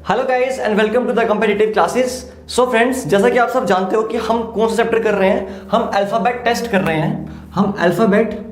Hello guys and welcome to the competitive classes. So friends, जैसा कि आप सब जानते हो कि हम कौन सा चैप्टर कर रहे हैं, हम अल्फाबेट टेस्ट कर रहे हैं। हम अल्फाबेट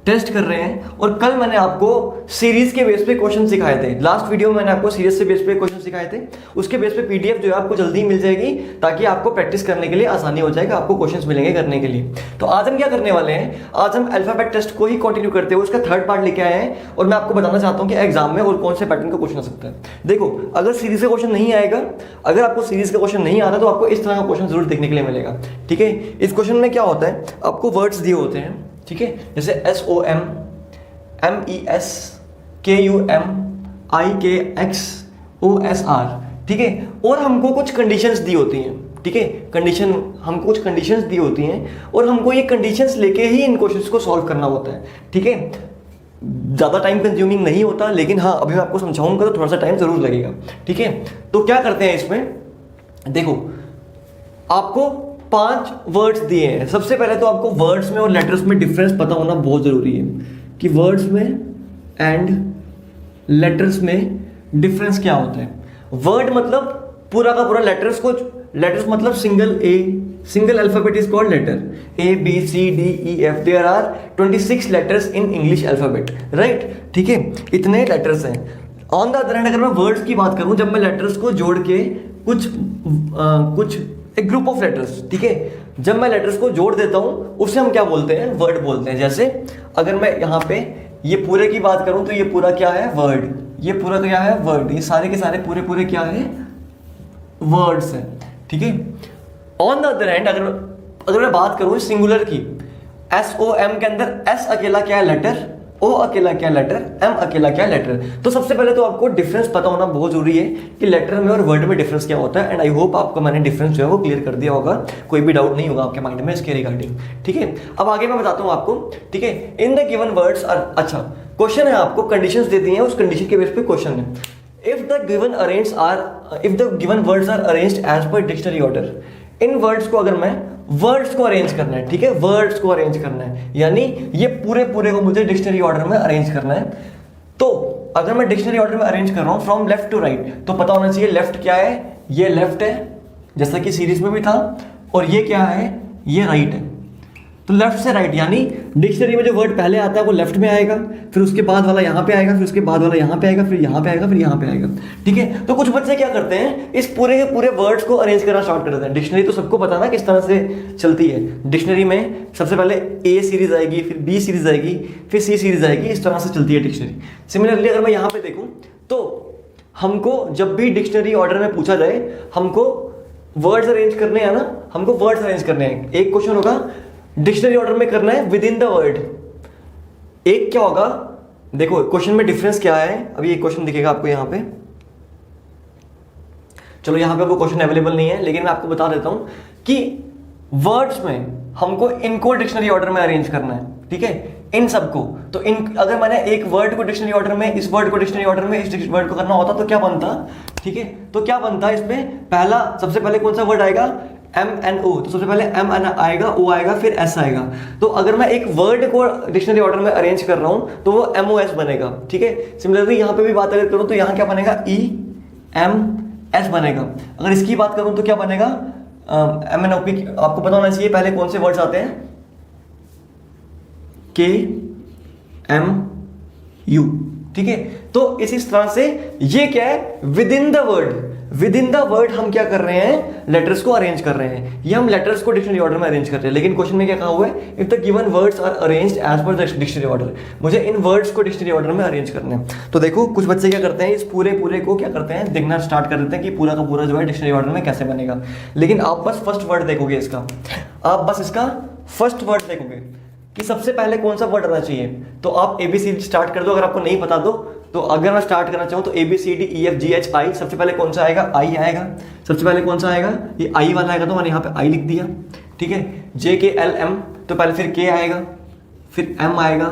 टेस्ट कर रहे हैं और कल मैंने आपको सीरीज के बेस पे क्वेश्चन सिखाए थे। लास्ट वीडियो में मैंने आपको सीरीज से बेस पे क्वेश्चन सिखाए थे। उसके बेस पे पीडीएफ जो है आपको जल्दी मिल जाएगी ताकि आपको प्रैक्टिस करने के लिए आसानी हो जाएगा, आपको क्वेश्चंस मिलेंगे करने के लिए। तो आज हम क्या करने वाले हैं, आज हम अल्फाबेट टेस्ट को ही कंटिन्यू करते हुए उसका थर्ड पार्ट लेके आए हैं और मैं आपको बताना चाहता हूं कि एग्जाम में और कौन से पैटर्न का क्वेश्चन आ सकता है। देखो, अगर सीरीज का क्वेश्चन नहीं आएगा, अगर आपको सीरीज का क्वेश्चन नहीं आता तो आपको इस तरह का क्वेश्चन जरूर देखने के लिए मिलेगा। ठीक है, इस क्वेश्चन में क्या होता है, आपको वर्ड्स दिए होते हैं। ठीक है, जैसे SOM, MES, KUM, IKX, OSR। ठीक है, और हमको कुछ कंडीशंस दी होती हैं। ठीक है, हमको कुछ कंडीशंस दी होती हैं और हमको ये कंडीशंस लेके ही इन क्वेश्चंस को सॉल्व करना होता है। ठीक है, ज़्यादा टाइम कंज्यूमिंग नहीं होता, लेकिन हाँ अभी मैं आपको समझाऊंगा तो थोड़ा सा टाइम जरूर लगेगा। ठीक है, तो क्या करते हैं इसमें, देखो आपको 5 वर्ड्स दिए हैं। सबसे पहले तो आपको वर्ड्स में और लेटर्स में डिफरेंस पता होना बहुत ज़रूरी है कि वर्ड्स में एंड लेटर्स में डिफरेंस क्या होता है। वर्ड मतलब पूरा का पूरा, लेटर्स मतलब single alphabet is called letter. ABCDEF, there are 26 letters in English alphabet, right. ठीक है, इतने लेटर्स हैं। ऑन द अदर हैंड अगर मैं वर्ड्स की बात करूं, जब मैं लेटर्स को जोड़ के कुछ एक ग्रुप ऑफ लेटर्स, ठीक है, जब मैं लेटर्स को जोड़ देता हूं उसे हम क्या बोलते हैं, वर्ड बोलते हैं। जैसे अगर मैं यहां पे ये पूरे की बात करूं तो ये पूरा क्या है, वर्ड। ये पूरा क्या है, वर्ड। ये सारे के सारे पूरे क्या है, वर्ड्स हैं। ठीक है, ऑन द अदर हैंड अगर मैं बात करूं सिंगुलर की, SOM के अंदर S अकेला क्या है, लेटर, O अकेला क्या लेटर, M अकेला क्या लेटर। तो सबसे पहले तो आपको डिफरेंस पता होना बहुत जरूरी है कि लेटर में और वर्ड में डिफरेंस क्या होता है। एंड आई होप आपको मैंने डिफरेंस जो है वो क्लियर कर दिया होगा, कोई भी डाउट नहीं होगा आपके माइंड में इसके रिगार्डिंग। ठीक है, अब आगे मैं बताता हूँ आपको। ठीक है, in the given words are, अच्छा क्वेश्चन है, आपको कंडीशंस देती हैं, उस कंडीशन के बेस पे क्वेश्चन है। If the given words are arranged as per dictionary order, इन वर्ड्स को अगर मैं वर्ड्स को अरेंज करना है, ठीक है, वर्ड्स को अरेंज करना है, यानी ये पूरे को मुझे डिक्शनरी ऑर्डर में अरेंज करना है। तो अगर मैं डिक्शनरी ऑर्डर में अरेंज कर रहा हूं फ्रॉम लेफ्ट टू राइट, तो पता होना चाहिए लेफ्ट क्या है, ये लेफ्ट है जैसा कि सीरीज में भी था, और ये क्या है, ये राइट है। तो लेफ्ट से राइट, यानी डिक्शनरी में जो वर्ड पहले आता है वो लेफ्ट में आएगा, फिर उसके बाद वाला यहाँ पे आएगा, फिर उसके बाद वाला यहाँ पे आएगा, फिर यहाँ पे आएगा, फिर यहाँ पे आएगा। ठीक है, तो कुछ बच्चे क्या करते हैं, इस पूरे के पूरे वर्ड्स को अरेंज करना स्टार्ट कर देते हैं। डिक्शनरी तो सबको पता ना किस तरह से चलती है। डिक्शनरी में सबसे पहले A सीरीज आएगी, फिर B सीरीज आएगी, फिर C सीरीज आएगी, इस तरह से चलती है डिक्शनरी। सिमिलरली अगर मैं यहाँ पे देखूँ तो हमको जब भी डिक्शनरी ऑर्डर में पूछा जाए, हमको वर्ड्स अरेंज करने हैं ना, हमको वर्ड्स अरेंज करने हैं। एक क्वेश्चन होगा डिक्शनरी ऑर्डर में करना है विद इन द वर्ड। एक क्या होगा, देखो क्वेश्चन में डिफरेंस क्या है, अभी एक क्वेश्चन दिखेगा आपको यहाँ पे। चलो यहाँ पे वो क्वेश्चन अवेलेबल नहीं है, लेकिन मैं आपको बता देता हूं कि वर्ड्स में हमको इनको डिक्शनरी ऑर्डर में अरेंज करना है। ठीक है, इन सबको। तो अगर मैंने एक वर्ड को डिक्शनरी ऑर्डर में, इस वर्ड को डिक्शनरी ऑर्डर में, इस वर्ड को करना होता तो क्या बनता। ठीक है, तो क्या बनता इसमें, पहला सबसे पहले कौन सा वर्ड आएगा, MNO। तो सबसे पहले M आएगा, O आएगा, फिर S आएगा। तो अगर मैं एक वर्ड को डिक्शनरी ऑर्डर में अरेंज कर रहा हूं तो वो MOS बनेगा। ठीक है, सिमिलरली यहां पे भी बात अगर करूं तो यहां क्या बनेगा, EMS बनेगा। अगर इसकी बात करूं तो क्या बनेगा, MNO। आपको पता होना चाहिए पहले कौन से वर्ड्स आते हैं, KMU। ठीक है, तो इस तरह से ये क्या है, विद इन द वर्ड हम क्या कर रहे हैं, लेटर्स को अरेंज कर रहे हैं। ये हम लेटर्स को डिक्शनरी ऑर्डर में अरेंज कर रहे हैं। लेकिन क्वेश्चन में क्या कहा हुआ है, if the given words are arranged as per the dictionary order, मुझे इन वर्ड्स को डिक्शनरी ऑर्डर में अरेंज करना है। तो देखो कुछ बच्चे क्या करते हैं, इस पूरे को क्या करते हैं, देखना स्टार्ट कर देते हैं कि पूरा का पूरा जो है डिक्शनरी ऑर्डर में कैसे बनेगा। लेकिन आप बस फर्स्ट वर्ड देखोगे इसका, आप बस इसका फर्स्ट वर्ड देखोगे कि सबसे पहले कौन सा वर्ड आना चाहिए। तो आप ABCD स्टार्ट कर दो, अगर आपको नहीं पता तो अगर मैं स्टार्ट करना चाहूँ तो ABCDEFGHI, सबसे पहले कौन सा आएगा, I आएगा। सबसे पहले कौन सा आएगा, ये I वाला आएगा, तो मैंने यहाँ पे I लिख दिया। ठीक है, JKLM, तो पहले फिर K आएगा, फिर M आएगा,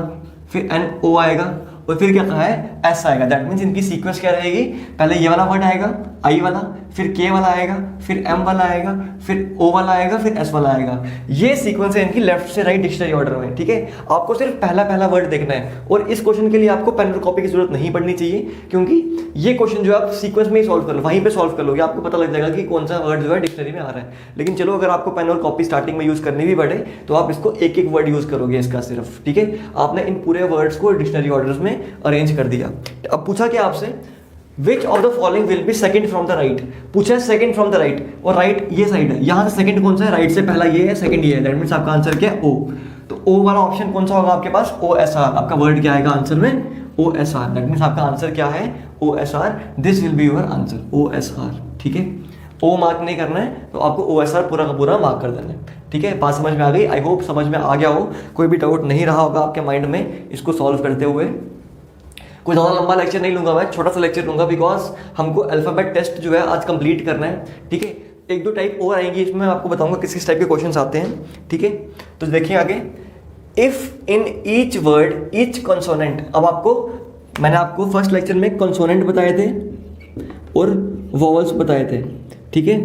फिर NO आएगा, और फिर क्या कहा है, एस आएगा। दैट मीन्स इनकी सीक्वेंस क्या रहेगी, पहले ये वाला वर्ड आएगा आई वाला, फिर के वाला आएगा, फिर एम वाला आएगा, फिर ओ वाला आएगा, फिर एस वाला आएगा। ये सीक्वेंस है इनकी लेफ्ट से राइट डिक्शनरी ऑर्डर में। ठीक है, आपको सिर्फ पहला पहला वर्ड देखना है और इस क्वेश्चन के लिए आपको पेन और कॉपी की जरूरत नहीं पड़नी चाहिए, क्योंकि ये क्वेश्चन जो आप सीक्वेंस में ही सॉल्व कर लो, वहीं पे सॉल्व कर लोगे, आपको पता लग जाएगा कि कौन सा वर्ड जो है डिक्शनरी में आ रहा है। लेकिन चलो, अगर आपको पेन और कॉपी स्टार्टिंग में यूज करनी भी पड़े तो आप इसको एक एक वर्ड यूज करोगे इसका सिर्फ। ठीक है, आपने इन पूरे वर्ड्स को डिक्शनरी ऑर्डर्स में अरेंज कर दिया। अब पूछा क्या आपसे, which of the following will be second from the right. पूछा है सेकंड फ्रॉम द राइट, और राइट ये साइड है, यहां से सेकंड कौन सा है, राइट से पहला ये है, सेकंड ये है। दैट मींस आपका आंसर क्या है, ओ। तो ओ वाला ऑप्शन कौन सा होगा आपके पास, ओ एस आर। आपका वर्ड क्या आएगा आंसर में, O S R. That means आपका आंसर क्या है, O S R. This will be your answer, O S R. ठीक है, ओ मार्क नहीं करना है तो आपको ओ एस आर पूरा का पूरा मार्क कर देना है। ठीक है, बात समझ में आ गई, आई होप समझ में आ गया हो, कोई भी डाउट नहीं रहा होगा आपके माइंड में इसको सॉल्व करते हुए। कोई ज़्यादा लंबा लेक्चर नहीं लूंगा, मैं छोटा सा लेक्चर लूंगा, बिकॉज हमको अल्फाबेट टेस्ट जो है आज कंप्लीट करना है। ठीक है, एक दो टाइप और आएंगी इसमें, मैं आपको बताऊंगा किस किस टाइप के क्वेश्चंस आते हैं। ठीक है, तो देखिए आगे, if in each word each consonant. अब आपको मैंने आपको फर्स्ट लेक्चर में कंसोनेंट बताए थे और वॉवल्स बताए थे। ठीक है,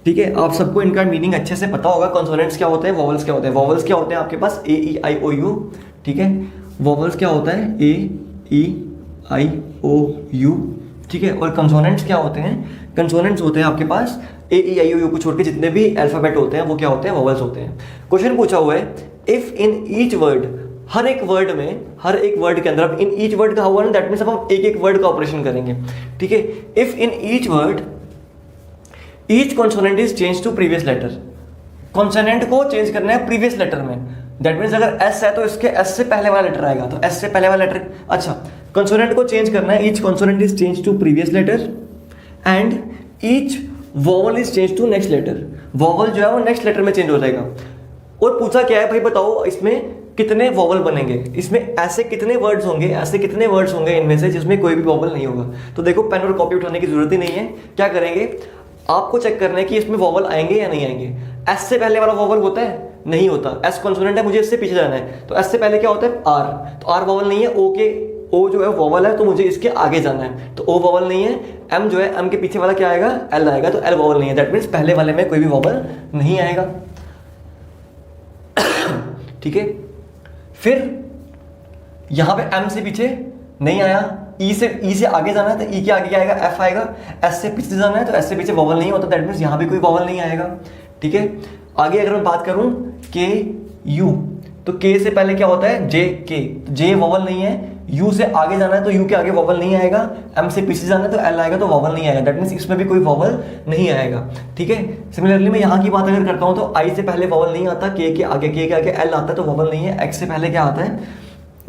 ठीक है, आप सबको इनका मीनिंग अच्छे से पता होगा। कंसोनेंट्स क्या होते हैं, वॉवल्स क्या होते हैं। वॉवल्स क्या होते हैं आपके पास, ए ई आई ओ यू। ठीक है, वॉवल्स क्या होता है, ए ई आई ओ यू। ठीक है, और कंसोनेंट्स क्या होते हैं, कंसोनेंट्स होते हैं आपके पास ए ई आई ओ यू को छोड़ के जितने भी अल्फाबेट होते हैं वो क्या होते हैं, वॉवल्स होते हैं। क्वेश्चन पूछा हुआ है, इफ इन ईच वर्ड, हर एक वर्ड में, हर एक वर्ड के अंदर, अब इन ईच वर्ड का हुआ ना, दैट मीन्स अब हम एक एक वर्ड का ऑपरेशन करेंगे। ठीक है, if in each word each consonant is change to previous letter. Consonant को चेंज करना है प्रीवियस लेटर में। दैट मीन्स अगर एस है तो इसके एस से पहले वाला लेटर आएगा, तो एस से पहले वाला लेटर। अच्छा, कंसोनेंट को चेंज करना है, each consonant is change to previous letter and each vowel is change to next letter. Vowel जो है वो नेक्स्ट लेटर में चेंज हो जाएगा। और पूछा क्या है भाई, बताओ इसमें कितने वॉवल बनेंगे, इसमें ऐसे कितने वर्ड्स होंगे, ऐसे कितने वर्ड्स होंगे इनमें से जिसमें कोई भी वॉवल नहीं होगा। तो देखो, पेन और कॉपी उठाने की जरूरत ही नहीं है। क्या करेंगे, आपको चेक करना है कि इसमें वॉवल आएंगे या नहीं आएंगे। एस से पहले वाला वॉवल होता है, नहीं होता। एस कॉन्सोनेंट है, मुझे इससे पीछे जाना है, तो एस से पहले क्या होता है, आर। तो आर वॉवल नहीं है, ओ के, ओ जो है वॉवल है, तो मुझे इसके आगे जाना है, तो ओ वॉवल नहीं है। एम जो है, एम के पीछे वाला क्या आएगा, एल आएगा, तो एल वॉवल नहीं है। दैट मीन्स पहले वाले में कोई भी वॉवल नहीं आएगा। ठीक है, फिर यहां पे एम से पीछे नहीं आया, ई से आगे जाना है, तो ई के आगे क्या आएगा, एफ आएगा। एस से पीछे जाना है, तो एस से पीछे वॉवल नहीं होता, दैट मीन्स यहां भी कोई वॉवल नहीं आएगा। ठीक है, आगे अगर मैं बात करूं के यू, तो के से पहले क्या होता है, जे के, तो जे वॉवल नहीं है। यू से आगे जाना है तो यू के आगे वॉवल नहीं आएगा। एम से पीछे जाना है तो एल आएगा, तो वॉवल नहीं आएगा। दैट मीन्स इसमें भी कोई वॉवल नहीं आएगा। ठीक है, सिमिलरली मैं यहाँ की बात अगर करता हूँ तो आई से पहले वॉवल नहीं आता, के के आगे एल आता है तो वॉवल नहीं है। एक्स से पहले क्या आता है,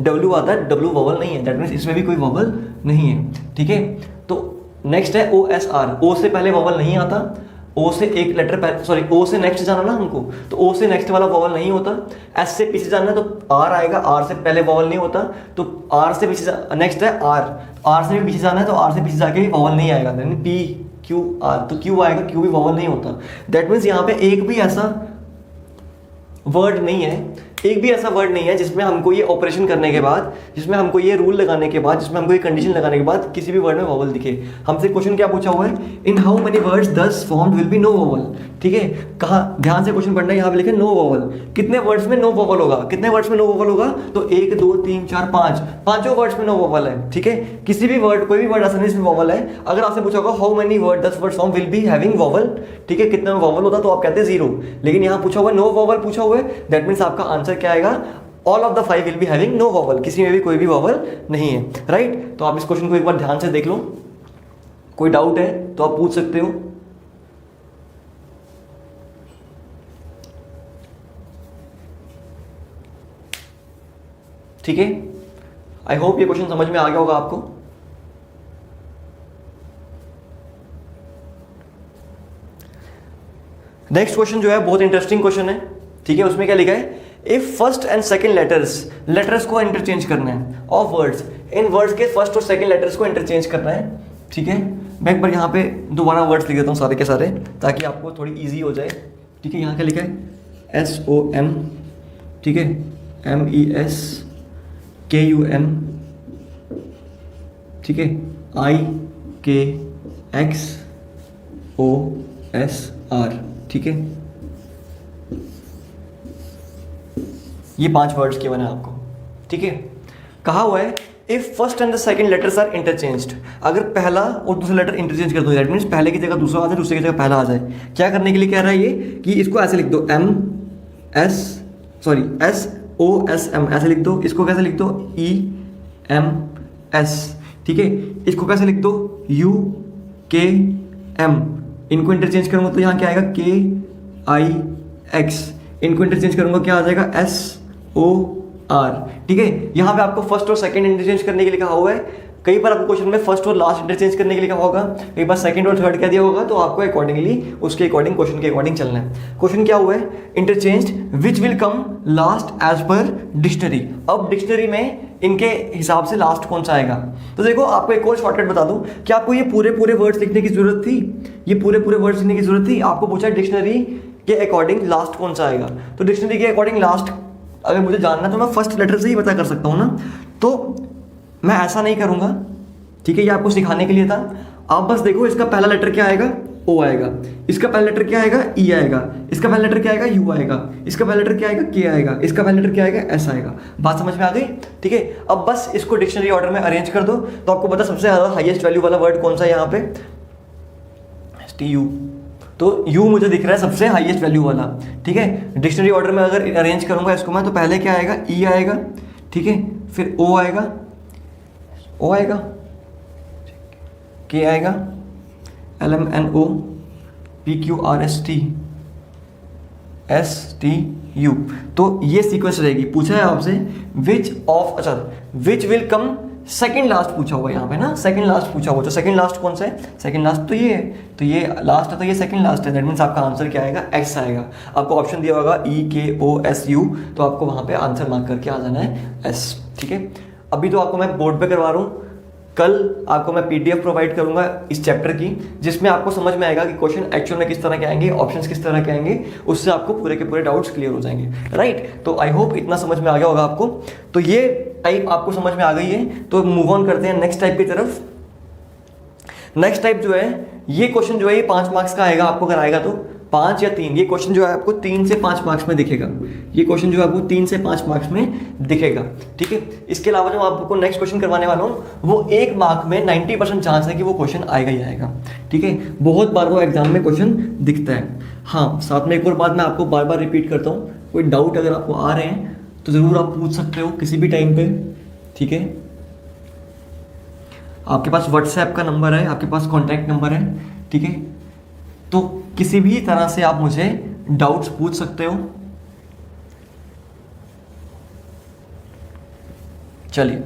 डब्ल्यू आता है, डब्ल्यू वॉवल नहीं है। दैट मीन्स इसमें भी कोई वॉवल नहीं है। ठीक है, तो नेक्स्ट है ओ एस आर। ओ से पहले वॉवल नहीं आता, ओ से एक लेटर पहले, सॉरी ओ से नेक्स्ट जाना ना हमको, तो ओ से नेक्स्ट वाला वॉवल नहीं होता। एस से पीछे जाना है तो आर आएगा, आर से पहले वॉवल नहीं होता, तो आर से पीछे नेक्स्ट है आर, आर से भी पीछे जाना है तो आर से पीछे जाके भी वॉवल नहीं आएगा। देन पी क्यू आर, तो क्यू आएगा, क्यू भी वॉवल नहीं होता। दैट मीन्स यहाँ पे एक भी ऐसा वर्ड नहीं है, एक भी ऐसा वर्ड नहीं है जिसमें हमको ये ऑपरेशन करने के बाद, जिसमें हमको ये रूल लगाने के बाद, जिसमें हमको ये कंडीशन लगाने के बाद किसी भी वर्ड में वॉवल दिखे। हमसे क्वेश्चन क्या पूछा हुआ है, in how many words thus formed will be no vowel. ठीक है, कहा ध्यान से क्वेश्चन पढ़ना है, यहाँ पे लिखे नो वॉवल। कितने वर्ड्स में नो वॉवल होगा, कितने वर्ड्स में नो वॉवल होगा, तो 1 2 3 4 5, पांचों वर्ड्स में नो वॉवल है। ठीक है, किसी भी वर्ड, कोई भी वर्ड ऐसा नहीं इसमें वॉवल है। अगर आपसे पूछा होगा how many word 10 word form will be having vowel, ठीक है, कितने में वॉवल होता, तो आप कहते हैं 0। लेकिन यहाँ पूछा हुआ नो वॉवल पूछा हुआ है, दैट मीन्स आपका आंसर क्या आएगा, all of the 5 will be having no vowel. किसी में भी कोई भी वॉवल नहीं है। राइट, तो आप इस क्वेश्चन को एक बार ध्यान से देख लो, कोई डाउट है तो आप पूछ सकते हो। ठीक है, आई होप ये क्वेश्चन समझ में आ गया होगा आपको। नेक्स्ट क्वेश्चन जो है बहुत इंटरेस्टिंग क्वेश्चन है। ठीक है, उसमें क्या लिखा है, if first and second letters को इंटरचेंज करना है ऑफ वर्ड्स, इन वर्ड्स के फर्स्ट और सेकंड लेटर्स को इंटरचेंज करना है। ठीक है, मैं एक बार यहाँ पे दोबारा वर्ड्स लिख देता हूँ सारे के सारे, ताकि आपको थोड़ी इजी हो जाए। ठीक है, यहाँ क्या लिखा है, SOM, ठीक है, MES, KUM, ठीक है, IKXOSR, ठीक है, ये 5 वर्ड्स के बने आपको, ठीक है। कहा हुआ है if first and the second letters are interchanged, अगर पहला और दूसरा लेटर इंटरचेंज कर दो, दैट मीन्स पहले की जगह दूसरा आ जाए, दूसरे की जगह पहला आ जाए। क्या करने के लिए कह रहा है ये कि इसको ऐसे लिख दो SOSM ऐसे लिख दो, इसको कैसे लिख दो EMS, ठीक है, इसको कैसे लिख दो UKM, इनको इंटरचेंज करूंगा तो यहाँ क्या आएगा KIX, इनको इंटरचेंज करूंगा क्या आ जाएगा SOR, ठीक है। यहाँ पे आपको फर्स्ट और सेकंड इंटरचेंज करने के लिए कहा हुआ है। कई बार आपको क्वेश्चन में फर्स्ट और लास्ट इंटरचेंज करने के लिए कहा होगा, कई बार सेकंड और थर्ड कह दिया होगा, तो आपको अकॉर्डिंगली उसके अकॉर्डिंग क्वेश्चन के अकॉर्डिंग चलना है। क्वेश्चन क्या हुआ है, interchange which will come last as per dictionary. अब डिक्शनरी में इनके हिसाब से लास्ट कौन सा आएगा। तो देखो आपको एक और शॉर्टकट बता दूं कि आपको ये पूरे वर्ड्स लिखने की जरूरत थी, ये पूरे वर्ड्स लिखने की जरूरत थी। आपको पूछा डिक्शनरी के अकॉर्डिंग लास्ट कौन सा आएगा, तो डिक्शनरी के अकॉर्डिंग लास्ट अगर मुझे जानना तो मैं फर्स्ट लेटर से ही पता कर सकता हूँ ना, तो मैं ऐसा नहीं करूँगा, ठीक है, ये आपको सिखाने के लिए था। आप बस देखो इसका पहला लेटर क्या आएगा O आएगा, इसका पहला लेटर क्या आएगा E आएगा, इसका पहला लेटर क्या आएगा U आएगा, इसका पहला लेटर क्या आएगा K आएगा, इसका पहला लेटर क्या आएगा S आएगा। बात समझ में आ गई, ठीक है। अब बस इसको डिक्शनरी ऑर्डर में अरेंज कर दो, तो आपको पता सबसे ज़्यादा हाईएस्ट वैल्यू वाला वर्ड कौन सा है यहाँ पे, TU, तो U मुझे दिख रहा है सबसे हाईएस्ट वैल्यू वाला, ठीक है। डिक्शनरी ऑर्डर में अगर अरेंज करूंगा इसको मैं, तो पहले क्या आएगा E आएगा, ठीक है, फिर O आएगा, K आएगा, LMNO PQRST STU, तो ये सीक्वेंस रहेगी। पूछा है आपसे विच ऑफ, अच्छा विच विल कम सेकंड लास्ट पूछा हुआ है यहाँ पे ना, सेकंड लास्ट पूछा हुआ, तो सेकंड लास्ट कौन सा है, सेकंड लास्ट तो ये है, तो ये लास्ट है, तो ये सेकंड लास्ट है, दैट मीन्स आपका आंसर क्या आएगा X आएगा। आपको ऑप्शन दिया होगा EKOSU, तो आपको वहाँ पे आंसर मार्क करके आ जाना है S, ठीक है। अभी तो आपको मैं बोर्ड पे करवा रहा हूँ, कल आपको मैं PDF प्रोवाइड करूंगा इस चैप्टर की, जिसमें आपको समझ में आएगा कि क्वेश्चन एक्चुअल में किस तरह के आएंगे, ऑप्शंस किस तरह के आएंगे, उससे आपको पूरे के पूरे डाउट्स क्लियर हो जाएंगे, राइट। तो आई होप इतना समझ में आ गया होगा आपको। तो ये टाइप आपको समझ में आ गई है, तो मूव ऑन करते हैं नेक्स्ट टाइप की तरफ। नेक्स्ट टाइप जो है, ये क्वेश्चन जो है ये 5 मार्क्स का आएगा आपको, अगर आएगा तो 5 या 3, ये क्वेश्चन जो है आपको 3 से 5 मार्क्स में दिखेगा, ये क्वेश्चन जो है आपको 3 से 5 मार्क्स में दिखेगा, ठीक है। इसके अलावा जो आपको नेक्स्ट क्वेश्चन करवाने वाला हूँ, वो 1 मार्क में 90% चांस है कि वो क्वेश्चन आएगा ही आएगा, ठीक है। बहुत बार वो एग्जाम में क्वेश्चन दिखता है। हाँ, साथ में एक और बात मैं आपको बार बार रिपीट करता हूँ, कोई डाउट अगर आपको आ रहे हैं तो ज़रूर आप पूछ सकते हो किसी भी टाइम पे, ठीक है। आपके पास व्हाट्सएप का नंबर है, आपके पास कॉन्टैक्ट नंबर है, ठीक है, तो किसी भी तरह से आप मुझे डाउट्स पूछ सकते हो। चलिए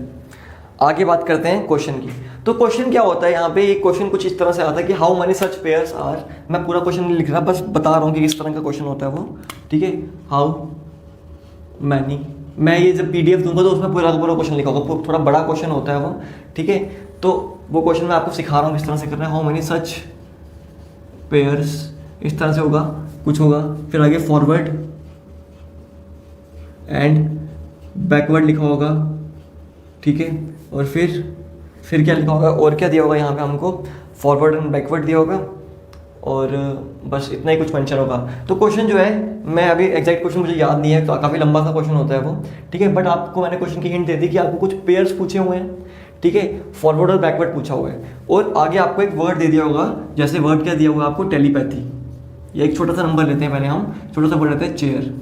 आगे बात करते हैं क्वेश्चन की। तो क्वेश्चन क्या होता है यहाँ पे, एक क्वेश्चन कुछ इस तरह से आता है कि how many such pairs are, मैं पूरा क्वेश्चन नहीं लिख रहा, बस बता रहा हूँ कि किस तरह का क्वेश्चन होता है वो, ठीक है। हाउ मैनी, मैं ये जब PDF दूंगा तो उसमें पूरा का पूरा क्वेश्चन लिखा होगा, थोड़ा बड़ा क्वेश्चन होता है वो, ठीक है। तो वो क्वेश्चन मैं आपको सिखा रहा हूँ किस तरह से करना है। हाउ मेनी सच पेयर्स, इस तरह से होगा, कुछ होगा, फिर आगे फॉरवर्ड एंड बैकवर्ड लिखा होगा, ठीक है, और फिर क्या लिखा होगा, और क्या दिया होगा यहाँ पे हमको, फॉरवर्ड एंड बैकवर्ड दिया होगा, और बस इतना ही कुछ मेंशन होगा। तो क्वेश्चन जो है, मैं अभी एग्जैक्ट क्वेश्चन मुझे याद नहीं है, तो काफ़ी लंबा सा क्वेश्चन होता है वो, ठीक है, बट आपको मैंने क्वेश्चन की हिंट दे दी कि आपको कुछ पेयर्स पूछे हुए हैं, ठीक है, फॉरवर्ड और बैकवर्ड पूछा हुआ है, और आगे आपको एक वर्ड दे दिया होगा, जैसे वर्ड क्या दिया होगा आपको, टेलीपैथी, या एक छोटा सा नंबर लेते हैं, पहले हम छोटा सा वर्ड लेते हैं चेयर,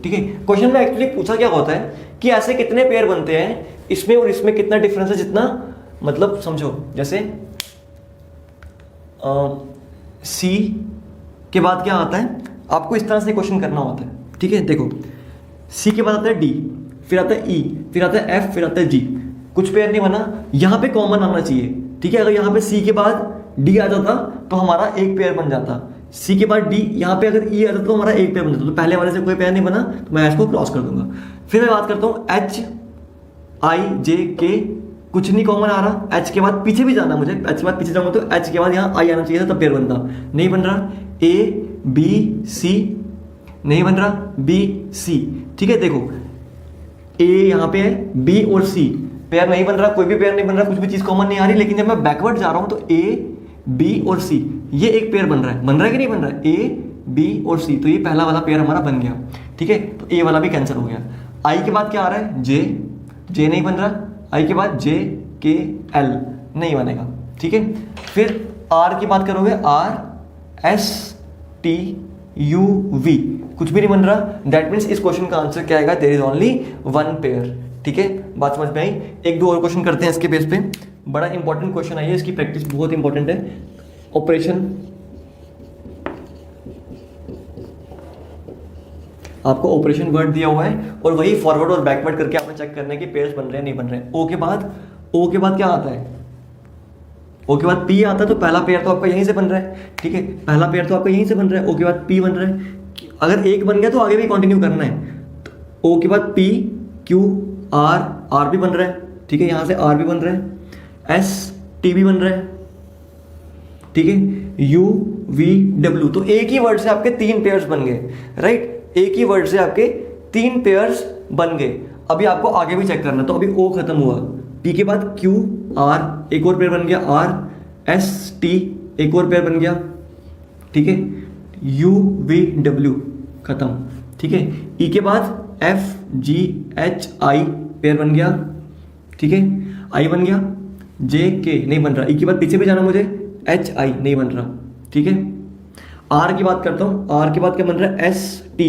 ठीक है। क्वेश्चन में एक्चुअली पूछा क्या होता है कि ऐसे कितने पेयर बनते हैं, इसमें और इसमें कितना डिफरेंस है, जितना मतलब समझो, जैसे C के बाद क्या आता है, आपको इस तरह से क्वेश्चन करना होता है, ठीक है। देखो C के बाद आता है D, फिर आता है E, फिर आता है F, फिर आता है G, कुछ पेयर नहीं बना, यहाँ पे कॉमन आना चाहिए, ठीक है। अगर यहाँ पे C के बाद D आ जाता तो हमारा एक पेयर बन जाता, C के बाद D, यहाँ पे अगर E आ जाता तो हमारा एक पेयर बन जाता, तो पहले वाले से कोई पेयर नहीं बना, तो मैं इसको क्रॉस कर दूंगा। फिर मैं बात करता हूँ H I J K, कुछ नहीं कॉमन आ रहा, H के बाद पीछे भी जाना, मुझे H के बाद पीछे जाऊंगा तो H के बाद यहाँ I आना चाहिए था, तब पेयर बनता, नहीं बन रहा। A B C नहीं बन रहा, B C, ठीक है। देखो A यहाँ पे है, B और C, पेयर नहीं बन रहा, कोई भी पेयर नहीं बन रहा, कुछ भी चीज़ कॉमन नहीं आ रही, लेकिन जब मैं बैकवर्ड जा रहा हूँ तो ए बी और सी ये एक पेयर बन रहा है कि नहीं बन रहा है, ए बी और सी, तो ये पहला वाला पेयर हमारा बन गया, ठीक है। तो ए वाला भी कैंसिल हो गया। आई के बाद क्या आ रहा है, जे नहीं बन रहा, आई के बाद जे के एल नहीं बनेगा, ठीक है। फिर आर की बात करोगे, R S T U V कुछ भी नहीं बन रहा, दैट मीन्स इस क्वेश्चन का आंसर क्या आएगा, there is only one pair, ठीक है। बात समझ में आई। एक दो और क्वेश्चन करते हैं इसके बेस पे, बड़ा इंपॉर्टेंट क्वेश्चन है ये, इसकी प्रैक्टिस बहुत इंपॉर्टेंट है। ऑपरेशन, आपको ऑपरेशन वर्ड दिया हुआ है और वही फॉरवर्ड और बैकवर्ड करके आपने चेक करना है कि पेयर्स बन रहे हैं नहीं बन रहे हैं। ओ के बाद क्या आता है, ओ के बाद पी आता है, तो पहला पेयर तो आपका यहीं से बन रहा है, ठीक है, पहला पेयर तो आपका यहीं से बन रहा है। ओ के बाद पी बन रहा है, अगर एक बन गया तो आगे भी कंटिन्यू करना है। तो ओ के बाद पी क्यू आर भी बन रहा है, ठीक है, यहां से आर भी बन रहा है, एस टी भी बन रहा है, ठीक है, यू वी डब्ल्यू, तो एक ही वर्ड से आपके तीन पेयर्स बन गए, राइट, एक ही वर्ड से आपके तीन पेयर्स बन गए। अभी आपको आगे भी चेक करना, तो अभी ओ खत्म हुआ, पी के बाद क्यू आर एक और पेयर बन गया, आर एस टी एक और पेयर बन गया, ठीक है, यू वी डब्ल्यू खत्म, ठीक है। ई के बाद F G H I pair बन गया, ठीक है, आई बन गया, जे के नहीं बन रहा, ई के बाद पीछे भी जाना मुझे, एच आई नहीं बन रहा, ठीक है। आर की बात करता हूं, आर के बाद क्या बन रहा है, एस टी,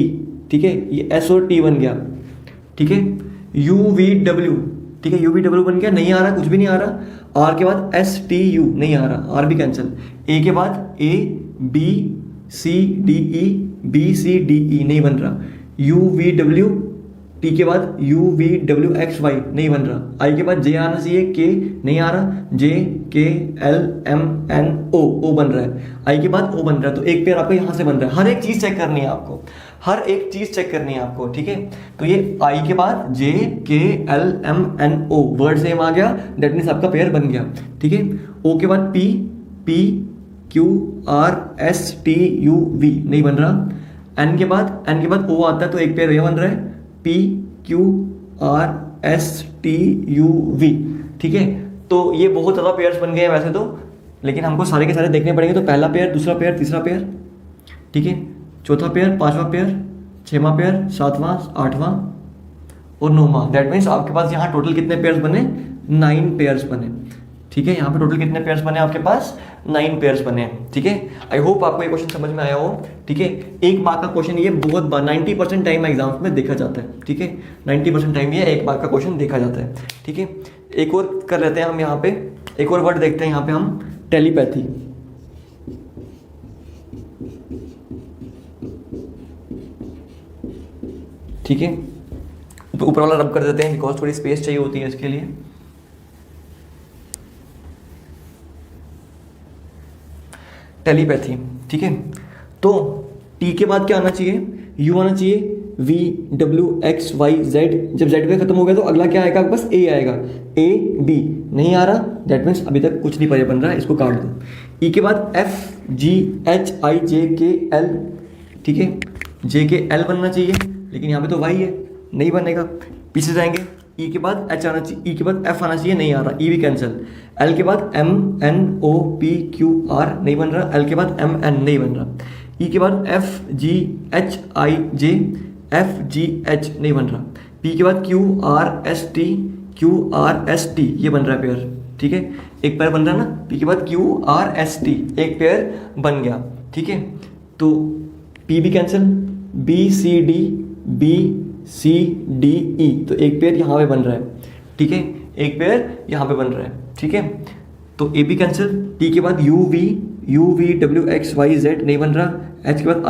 ठीक है, ये एस और टी बन गया, ठीक है, यू वी डब्ल्यू, ठीक है, यू वी डब्ल्यू बन गया, नहीं आ रहा, कुछ भी नहीं आ रहा। आर के बाद एस टी यू नहीं आ रहा, आर भी कैंसिल। ए के बाद A B C D E, B C D E नहीं बन रहा, यू वी डब्ल्यू, टी के बाद U V W X Y नहीं बन रहा, आई के बाद जे आना चाहिए, के नहीं आ रहा, जे के एल एम एन ओ बन रहा है, आई के बाद ओ बन रहा है, तो एक पेयर आपको यहां से बन रहा है। हर एक चीज चेक करनी है आपको, हर एक चीज चेक करनी है आपको, ठीक है। तो ये आई के बाद J K L M N O word same आ गया, दैट मीन्स आपका पेयर बन गया, ठीक है। ओ के बाद P P Q R S T U V नहीं बन रहा, एन के बाद ओ आता है, तो एक पेयर ये बन रहा है, P Q R S T U V, ठीक है। तो ये बहुत ज़्यादा पेयर्स बन गए हैं वैसे तो, लेकिन हमको सारे के सारे देखने पड़ेंगे। तो पहला पेयर, दूसरा पेयर, तीसरा पेयर, ठीक है, चौथा पेयर, पांचवा पेयर, छठवां पेयर, सातवां, आठवां और नौवां, दैट मीन्स आपके पास यहाँ टोटल कितने पेयर्स बने, 9 पेयर्स बने, ठीक है। यहाँ पे टोटल कितने पेयर्स बने आपके पास, 9 पेयर्स बने, ठीक है। आई होप आपको ये क्वेश्चन समझ में आया हो, ठीक है। एक मार्क का क्वेश्चन ये बहुत बार 90% टाइम एग्जाम्स में देखा जाता है, ठीक है, 90% टाइम ये एक मार्क का क्वेश्चन देखा जाता है, ठीक है। एक और कर लेते हैं हम, यहाँ पे एक और वर्ड देखते हैं, यहाँ पे हम टेलीपैथी, ठीक है, ऊपर वाला रब कर देते हैं बिकॉज थोड़ी स्पेस चाहिए होती है इसके लिए। टेलीपैथी, ठीक है। तो टी के बाद क्या आना चाहिए, यू आना चाहिए, V W X Y Z, जब जेड पे खत्म हो गया तो अगला क्या आएगा, बस ए आएगा, ए बी नहीं आ रहा, दैट मीन्स अभी तक कुछ नहीं बन रहा है, इसको काट दो। ई के बाद F G H I J K L, ठीक है, जे के एल बनना चाहिए, लेकिन यहाँ पे तो वाई है, नहीं बनेगा, पीछे जाएंगे। ई के बाद एच आना चाहिए, ई के बाद एफ आना चाहिए, नहीं आ रहा, ई भी कैंसिल। एल के बाद M N O P Q R नहीं बन रहा, एल के बाद एम एन नहीं बन रहा। ई के बाद F G H I J, F G H नहीं बन रहा। पी के बाद क्यू आर एस टी ये बन रहा है पेयर, ठीक है, एक पेयर बन रहा है ना, पी के बाद क्यू आर एस टी एक पेयर बन गया, ठीक है। तो पी भी cancel, B C D, B C D E, तो एक पेयर यहाँ पे बन रहा है, ठीक है, एक पेयर यहाँ पे बन रहा है, ठीक है। तो ए भी कैंसिल, टी के बाद U V W X Y Z नहीं बन रहा, एच के बाद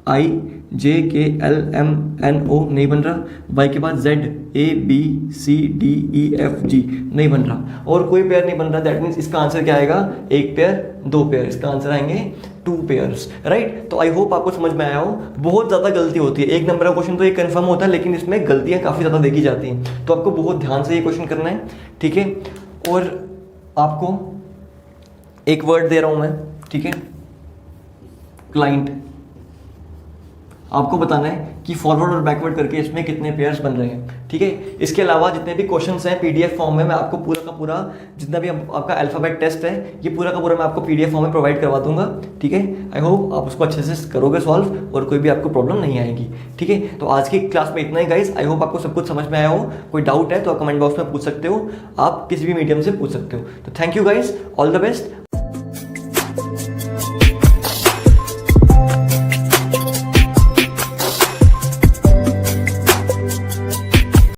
आई जे के एल एम एन ओ नहीं बन रहा, वाई के बाद Z A B C D E F G नहीं बन रहा, और कोई पेयर नहीं बन रहा, दैट मीन्स इसका आंसर क्या आएगा, एक पेयर, दो पेयर, इसका आंसर आएंगे 2 पेयर्स, राइट। तो आई होप आपको समझ में आया हो। बहुत ज़्यादा गलती होती है, एक नंबर का क्वेश्चन तो ये कंफर्म होता है, लेकिन इसमें गलतियाँ काफ़ी ज़्यादा देखी जाती हैं, तो आपको बहुत ध्यान से ये क्वेश्चन करना है, ठीक है। और आपको एक वर्ड दे रहा हूँ मैं, ठीक है, क्लाइंट, आपको बताना है कि फॉरवर्ड और बैकवर्ड करके इसमें कितने पेयर्स बन रहे हैं, ठीक है। इसके अलावा जितने भी क्वेश्चंस हैं पीडीएफ फॉर्म में मैं आपको पूरा का पूरा जितना भी आपका अल्फाबेट टेस्ट है ये पूरा का पूरा मैं आपको पीडीएफ फॉर्म में प्रोवाइड करवा दूंगा, ठीक है। आई होप आप उसको अच्छे से करोगे सॉल्व और कोई भी आपको प्रॉब्लम नहीं आएगी, ठीक है। तो आज की क्लास में इतना ही गाइस, आई होप आपको सब कुछ समझ में आया हो। कोई डाउट है तो आप कमेंट बॉक्स में पूछ सकते हो, आप किसी भी मीडियम से पूछ सकते हो। तो thank you guys, all the best.